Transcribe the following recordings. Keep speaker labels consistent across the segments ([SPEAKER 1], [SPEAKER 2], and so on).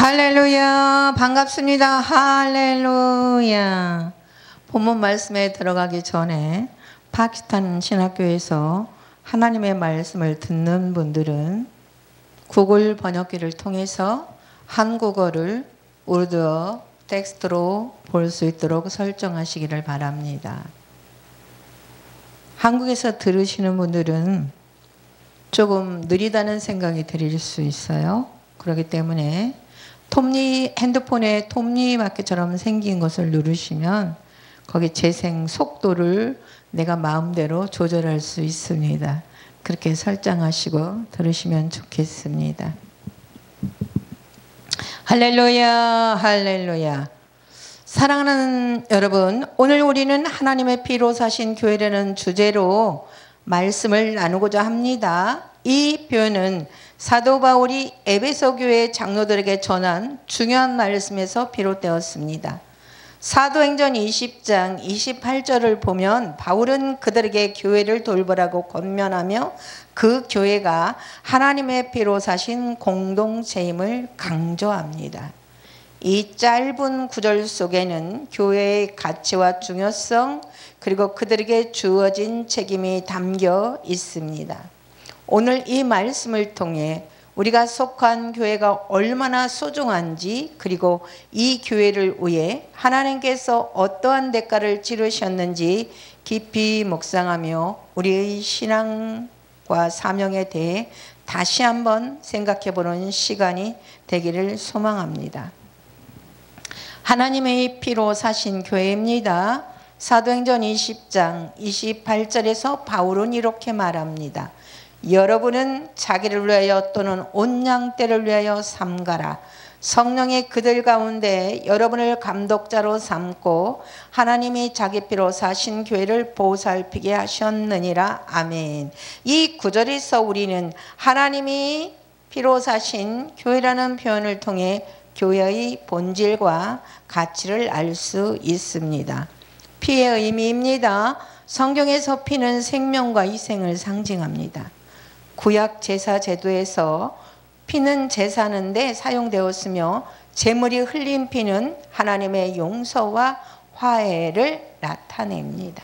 [SPEAKER 1] 할렐루야, 반갑습니다. 할렐루야. 본문 말씀에 들어가기 전에 파키스탄 신학교에서 하나님의 말씀을 듣는 분들은 구글 번역기를 통해서 한국어를 우르드어 텍스트로 볼 수 있도록 설정하시기를 바랍니다. 한국에서 들으시는 분들은 조금 느리다는 생각이 들릴 수 있어요. 그렇기 때문에 핸드폰에 톱니바퀴처럼 생긴 것을 누르시면 거기 재생 속도를 내가 마음대로 조절할 수 있습니다. 그렇게 설정하시고 들으시면 좋겠습니다. 할렐루야, 할렐루야. 사랑하는 여러분, 오늘 우리는 하나님의 피로 사신 교회라는 주제로 말씀을 나누고자 합니다. 이 표현은 사도 바울이 에베소 교회 장로들에게 전한 중요한 말씀에서 비롯되었습니다. 사도행전 20장 28절을 보면 바울은 그들에게 교회를 돌보라고 권면하며 그 교회가 하나님의 피로 사신 공동체임을 강조합니다. 이 짧은 구절 속에는 교회의 가치와 중요성 그리고 그들에게 주어진 책임이 담겨 있습니다. 오늘 이 말씀을 통해 우리가 속한 교회가 얼마나 소중한지 그리고 이 교회를 위해 하나님께서 어떠한 대가를 치르셨는지 깊이 묵상하며 우리의 신앙과 사명에 대해 다시 한번 생각해 보는 시간이 되기를 소망합니다. 하나님의 피로 사신 교회입니다. 사도행전 20장 28절에서 바울은 이렇게 말합니다. 여러분은 자기를 위하여 또는 온 양떼를 위하여 삼가라. 성령이 그들 가운데 여러분을 감독자로 삼고 하나님이 자기 피로 사신 교회를 보살피게 하셨느니라. 아멘. 이 구절에서 우리는 하나님이 피로 사신 교회라는 표현을 통해 교회의 본질과 가치를 알 수 있습니다. 피의 의미입니다. 성경에서 피는 생명과 희생을 상징합니다. 구약 제사 제도에서 피는 제사하는데 사용되었으며 제물이 흘린 피는 하나님의 용서와 화해를 나타냅니다.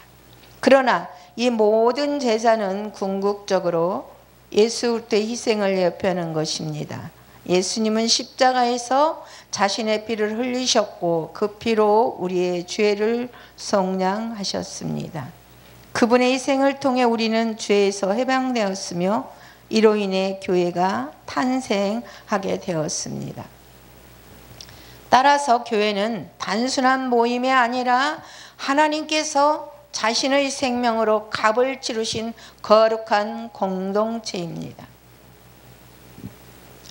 [SPEAKER 1] 그러나 이 모든 제사는 궁극적으로 예수 그리스도의 희생을 예표하는 것입니다. 예수님은 십자가에서 자신의 피를 흘리셨고 그 피로 우리의 죄를 속량하셨습니다. 그분의 희생을 통해 우리는 죄에서 해방되었으며 이로 인해 교회가 탄생하게 되었습니다. 따라서 교회는 단순한 모임이 아니라 하나님께서 자신의 생명으로 값을 치르신 거룩한 공동체입니다.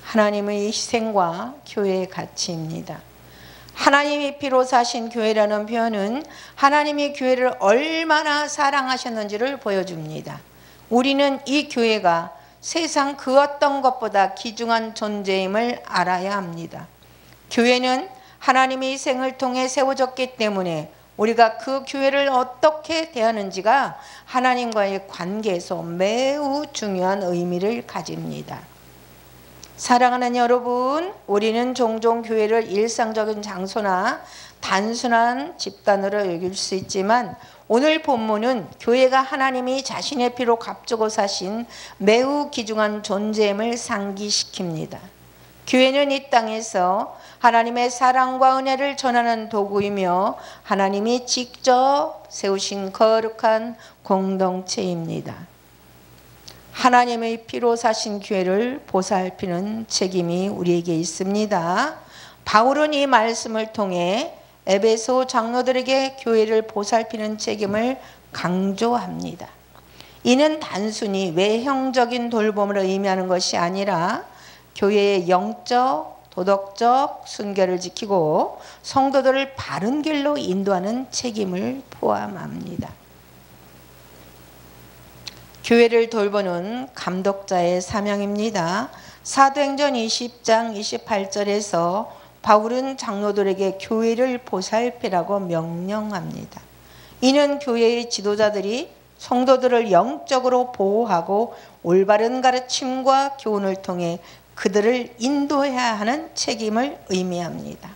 [SPEAKER 1] 하나님의 희생과 교회의 가치입니다. 하나님이 피로 사신 교회라는 표현은 하나님이 교회를 얼마나 사랑하셨는지를 보여줍니다. 우리는 이 교회가 세상 그 어떤 것보다 귀중한 존재임을 알아야 합니다. 교회는 하나님의 희생을 통해 세워졌기 때문에 우리가 그 교회를 어떻게 대하는지가 하나님과의 관계에서 매우 중요한 의미를 가집니다. 사랑하는 여러분, 우리는 종종 교회를 일상적인 장소나 단순한 집단으로 여길 수 있지만 오늘 본문은 교회가 하나님이 자신의 피로 값주고 사신 매우 귀중한 존재임을 상기시킵니다. 교회는 이 땅에서 하나님의 사랑과 은혜를 전하는 도구이며 하나님이 직접 세우신 거룩한 공동체입니다. 하나님의 피로 사신 교회를 보살피는 책임이 우리에게 있습니다. 바울은 이 말씀을 통해 에베소 장로들에게 교회를 보살피는 책임을 강조합니다. 이는 단순히 외형적인 돌봄을 의미하는 것이 아니라 교회의 영적, 도덕적 순결을 지키고 성도들을 바른 길로 인도하는 책임을 포함합니다. 교회를 돌보는 감독자의 사명입니다. 사도행전 20장 28절에서 바울은 장로들에게 교회를 보살피라고 명령합니다. 이는 교회의 지도자들이 성도들을 영적으로 보호하고 올바른 가르침과 교훈을 통해 그들을 인도해야 하는 책임을 의미합니다.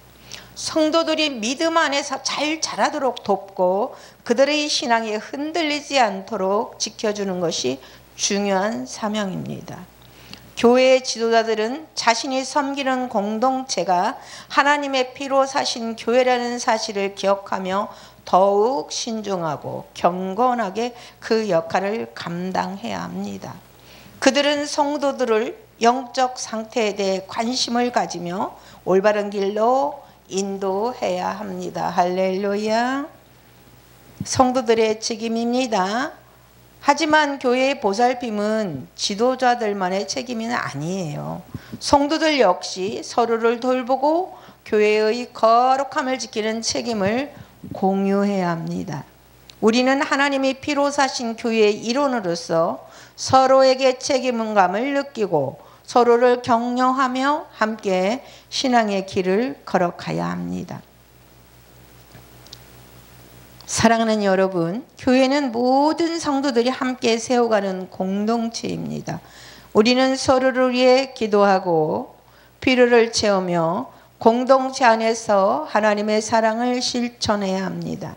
[SPEAKER 1] 성도들이 믿음 안에서 잘 자라도록 돕고 그들의 신앙이 흔들리지 않도록 지켜주는 것이 중요한 사명입니다. 교회의 지도자들은 자신이 섬기는 공동체가 하나님의 피로 사신 교회라는 사실을 기억하며 더욱 신중하고 경건하게 그 역할을 감당해야 합니다. 그들은 성도들을 영적 상태에 대해 관심을 가지며 올바른 길로 인도해야 합니다. 할렐루야. 성도들의 책임입니다. 하지만 교회의 보살핌은 지도자들만의 책임은 아니에요. 성도들 역시 서로를 돌보고 교회의 거룩함을 지키는 책임을 공유해야 합니다. 우리는 하나님이 피로 사신 교회의 일원으로서 서로에게 책임감을 느끼고 서로를 격려하며 함께 신앙의 길을 걸어가야 합니다. 사랑하는 여러분, 교회는 모든 성도들이 함께 세워가는 공동체입니다. 우리는 서로를 위해 기도하고 필요를 채우며 공동체 안에서 하나님의 사랑을 실천해야 합니다.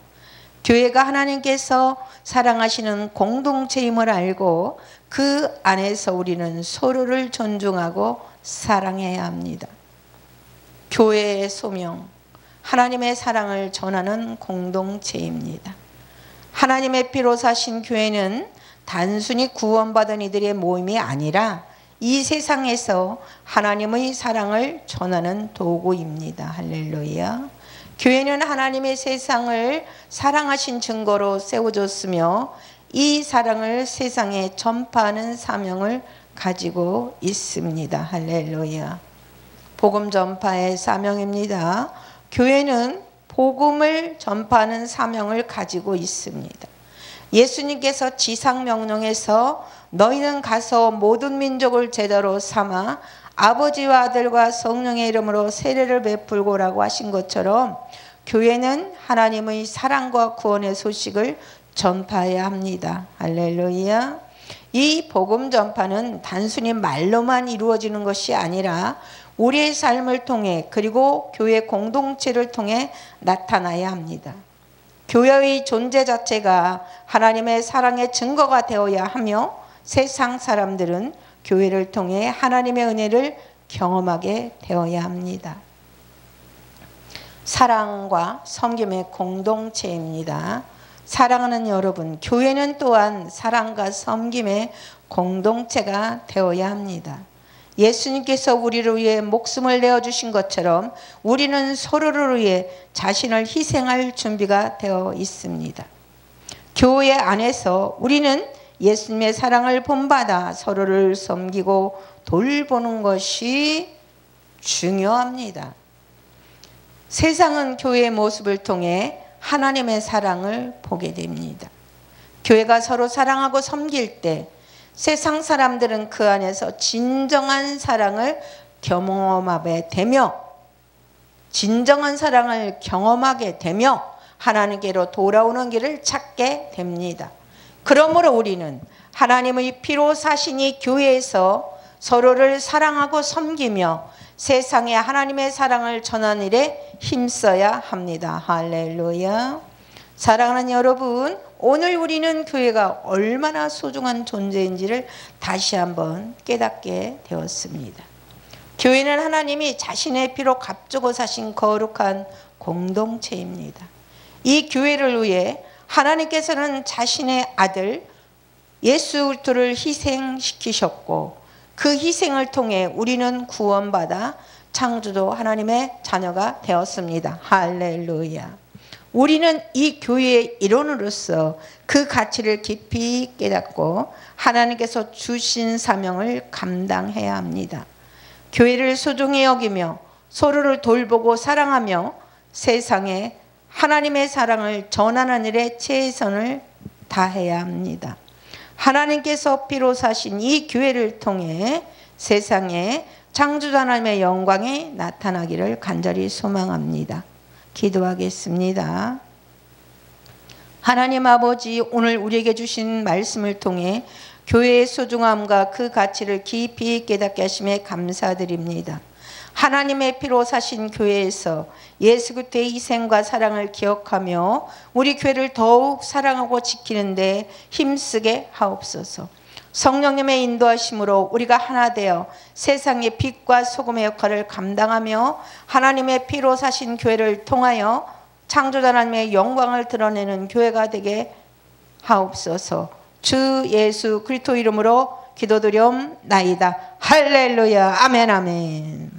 [SPEAKER 1] 교회가 하나님께서 사랑하시는 공동체임을 알고 그 안에서 우리는 서로를 존중하고 사랑해야 합니다. 교회의 소명, 하나님의 사랑을 전하는 공동체입니다. 하나님의 피로 사신 교회는 단순히 구원받은 이들의 모임이 아니라 이 세상에서 하나님의 사랑을 전하는 도구입니다. 할렐루야. 교회는 하나님의 세상을 사랑하신 증거로 세워졌으며 이 사랑을 세상에 전파하는 사명을 가지고 있습니다. 할렐루야. 복음 전파의 사명입니다. 교회는 복음을 전파하는 사명을 가지고 있습니다. 예수님께서 지상명령에서 너희는 가서 모든 민족을 제자로 삼아 아버지와 아들과 성령의 이름으로 세례를 베풀고라고 하신 것처럼 교회는 하나님의 사랑과 구원의 소식을 전파해야 합니다. 할렐루야. 이 복음 전파는 단순히 말로만 이루어지는 것이 아니라 우리의 삶을 통해 그리고 교회 공동체를 통해 나타나야 합니다. 교회의 존재 자체가 하나님의 사랑의 증거가 되어야 하며 세상 사람들은 교회를 통해 하나님의 은혜를 경험하게 되어야 합니다. 사랑과 섬김의 공동체입니다. 사랑하는 여러분, 교회는 또한 사랑과 섬김의 공동체가 되어야 합니다. 예수님께서 우리를 위해 목숨을 내어주신 것처럼 우리는 서로를 위해 자신을 희생할 준비가 되어 있습니다. 교회 안에서 우리는 예수님의 사랑을 본받아 서로를 섬기고 돌보는 것이 중요합니다. 세상은 교회의 모습을 통해 하나님의 사랑을 보게 됩니다. 교회가 서로 사랑하고 섬길 때 세상 사람들은 그 안에서 진정한 사랑을 경험하게 되며 하나님께로 돌아오는 길을 찾게 됩니다. 그러므로 우리는 하나님의 피로 사신 이 교회에서 서로를 사랑하고 섬기며 세상에 하나님의 사랑을 전하는 일에 힘써야 합니다. 할렐루야. 사랑하는 여러분, 오늘 우리는 교회가 얼마나 소중한 존재인지를 다시 한번 깨닫게 되었습니다. 교회는 하나님이 자신의 피로 값주고 사신 거룩한 공동체입니다. 이 교회를 위해 하나님께서는 자신의 아들 예수 그리스도를 희생시키셨고 그 희생을 통해 우리는 구원받아 창조주 하나님의 자녀가 되었습니다. 할렐루야. 우리는 이 교회의 일원으로서 그 가치를 깊이 깨닫고 하나님께서 주신 사명을 감당해야 합니다. 교회를 소중히 여기며 서로를 돌보고 사랑하며 세상에 하나님의 사랑을 전하는 일에 최선을 다해야 합니다. 하나님께서 피로 사신 이 교회를 통해 세상에 창조주 하나님의 영광이 나타나기를 간절히 소망합니다. 기도하겠습니다. 하나님 아버지, 오늘 우리에게 주신 말씀을 통해 교회의 소중함과 그 가치를 깊이 깨닫게 하심에 감사드립니다. 하나님의 피로 사신 교회에서 예수 그리스도의 희생과 사랑을 기억하며 우리 교회를 더욱 사랑하고 지키는 데 힘쓰게 하옵소서. 성령님의 인도하심으로 우리가 하나 되어 세상의 빛과 소금의 역할을 감당하며 하나님의 피로 사신 교회를 통하여 창조자 하나님의 영광을 드러내는 교회가 되게 하옵소서. 주 예수 그리스도 이름으로 기도드리옵나이다. 할렐루야. 아멘 아멘.